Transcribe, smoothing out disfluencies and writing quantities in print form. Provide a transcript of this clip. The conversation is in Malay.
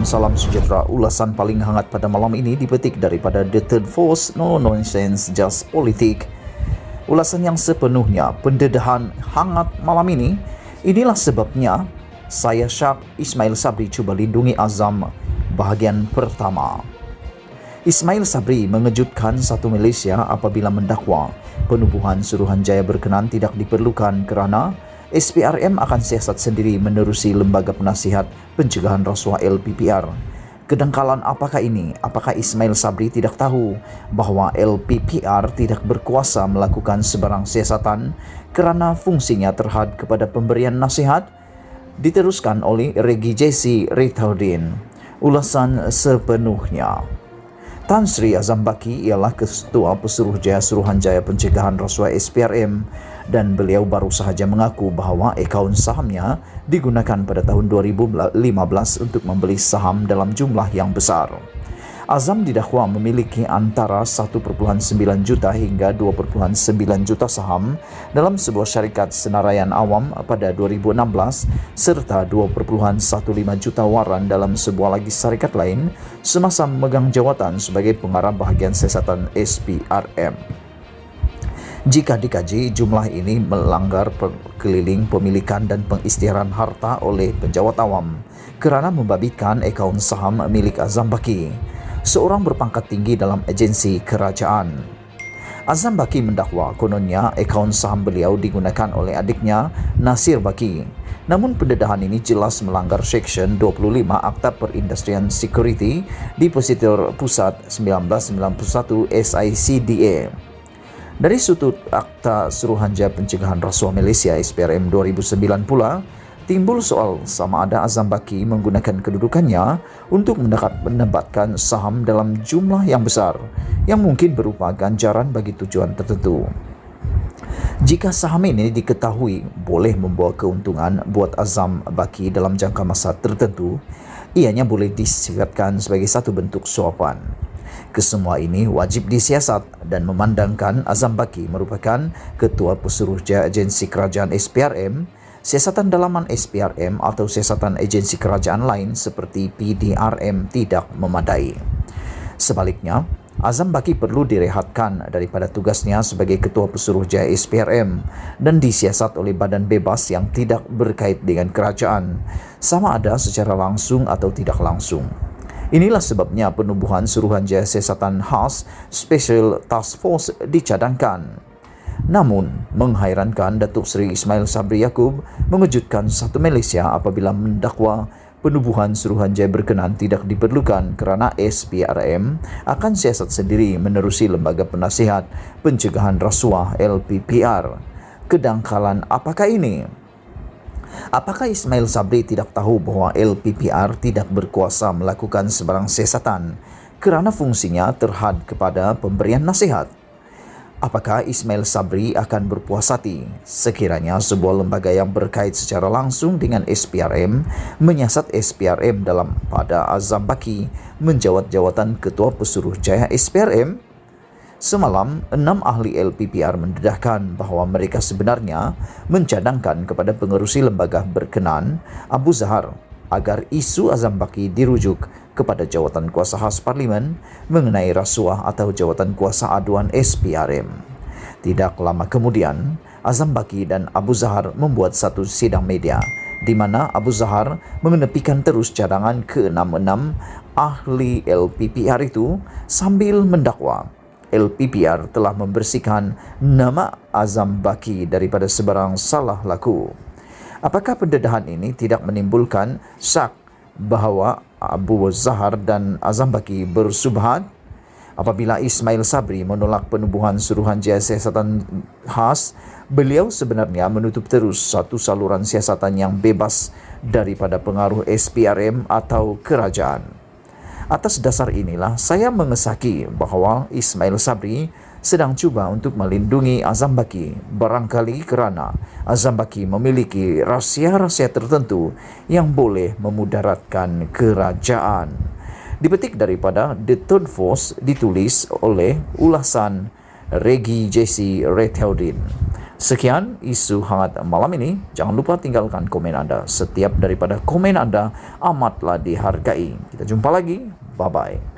salam sejahtera. Ulasan paling hangat pada malam ini dipetik daripada The Third Force, No Nonsense Just Politik. Ulasan yang sepenuhnya pendedahan hangat malam ini. Inilah sebabnya saya Syak Ismail Sabri cuba lindungi Azam bahagian pertama. Ismail Sabri mengejutkan satu Malaysia apabila mendakwa penubuhan Suruhanjaya berkenan tidak diperlukan kerana SPRM akan siasat sendiri menerusi Lembaga Penasihat Pencegahan Rasuah LPPR. Kedangkalan apakah ini? Apakah Ismail Sabri tidak tahu bahawa LPPR tidak berkuasa melakukan sebarang siasatan kerana fungsinya terhad kepada pemberian nasihat? Diteruskan oleh Regi Jesse Rethaudin. Ulasan sepenuhnya. Tan Sri Azam Baki ialah Ketua Pesuruhjaya Suruhanjaya Pencegahan Rasuah SPRM dan beliau baru sahaja mengaku bahawa akaun sahamnya digunakan pada tahun 2015 untuk membeli saham dalam jumlah yang besar. Azam didakwa memiliki antara 1.9 juta hingga 2.9 juta saham dalam sebuah syarikat senaraian awam pada 2016 serta 2.15 juta waran dalam sebuah lagi syarikat lain semasa memegang jawatan sebagai pengarah bahagian siasatan SPRM. Jika dikaji, jumlah ini melanggar perkeliling pemilikan dan pengisytiharan harta oleh penjawat awam kerana membabitkan akaun saham milik Azam Baki, seorang berpangkat tinggi dalam agensi kerajaan. Azam Baki mendakwa kononnya akaun saham beliau digunakan oleh adiknya Nasir Baki. Namun pendedahan ini jelas melanggar Seksyen 25 Akta Perindustrian Security Depositor Pusat 1991 SICDA. Dari sudut Akta Suruhanjaya Pencegahan Rasuah Malaysia SPRM 2009 pula, timbul soal sama ada Azam Baki menggunakan kedudukannya untuk menempatkan saham dalam jumlah yang besar yang mungkin berupa ganjaran bagi tujuan tertentu. Jika saham ini diketahui boleh membawa keuntungan buat Azam Baki dalam jangka masa tertentu, ianya boleh disifatkan sebagai satu bentuk suapan. Kesemua ini wajib disiasat dan memandangkan Azam Baki merupakan Ketua Pesuruhjaya Agensi Kerajaan SPRM, siasatan dalaman SPRM atau siasatan agensi kerajaan lain seperti PDRM tidak memadai. Sebaliknya, Azam Baki perlu direhatkan daripada tugasnya sebagai Ketua Pesuruhjaya SPRM dan disiasat oleh badan bebas yang tidak berkait dengan kerajaan, sama ada secara langsung atau tidak langsung. Inilah sebabnya penubuhan Suruhanjaya Siasatan Khas Special Task Force dicadangkan. Namun, menghairankan Datuk Seri Ismail Sabri Yaakob mengejutkan satu Malaysia apabila mendakwa penubuhan Suruhanjaya berkenan tidak diperlukan kerana SPRM akan siasat sendiri menerusi Lembaga Penasihat Pencegahan Rasuah LPPR. Kedangkalan apakah ini? Apakah Ismail Sabri tidak tahu bahawa LPPR tidak berkuasa melakukan sebarang siasatan kerana fungsinya terhad kepada pemberian nasihat? Apakah Ismail Sabri akan berpuas hati sekiranya sebuah lembaga yang berkait secara langsung dengan SPRM menyiasat SPRM dalam pada Azam Baki menjawat jawatan Ketua Pesuruhjaya SPRM? Semalam, 6 ahli LPPR mendedahkan bahawa mereka sebenarnya mencadangkan kepada pengerusi lembaga berkenan, Abu Zahar, agar isu Azam Baki dirujuk kepada Jawatan Kuasa Khas Parlimen mengenai rasuah atau Jawatan Kuasa Aduan SPRM. Tidak lama kemudian, Azam Baki dan Abu Zahar membuat satu sidang media di mana Abu Zahar mengenepikan terus cadangan ke-66 ahli LPPR itu sambil mendakwa LPPR telah membersihkan nama Azam Baki daripada sebarang salah laku. Apakah pendedahan ini tidak menimbulkan syak bahawa Abu Zahar dan Azam Baki bersubhat? Apabila Ismail Sabri menolak penubuhan Suruhanjaya Siasatan Khas, beliau sebenarnya menutup terus satu saluran siasatan yang bebas daripada pengaruh SPRM atau kerajaan. Atas dasar inilah saya mengesaki bahawa Ismail Sabri sedang cuba untuk melindungi Azam Baki, barangkali kerana Azam Baki memiliki rahsia-rahsia tertentu yang boleh memudaratkan kerajaan. Dipetik daripada The Third Force, ditulis oleh ulasan Regi Jesse Rethaudin. Sekian isu hangat malam ini. Jangan lupa tinggalkan komen Anda. Setiap daripada komen Anda amatlah dihargai. Kita jumpa lagi. Bye-bye.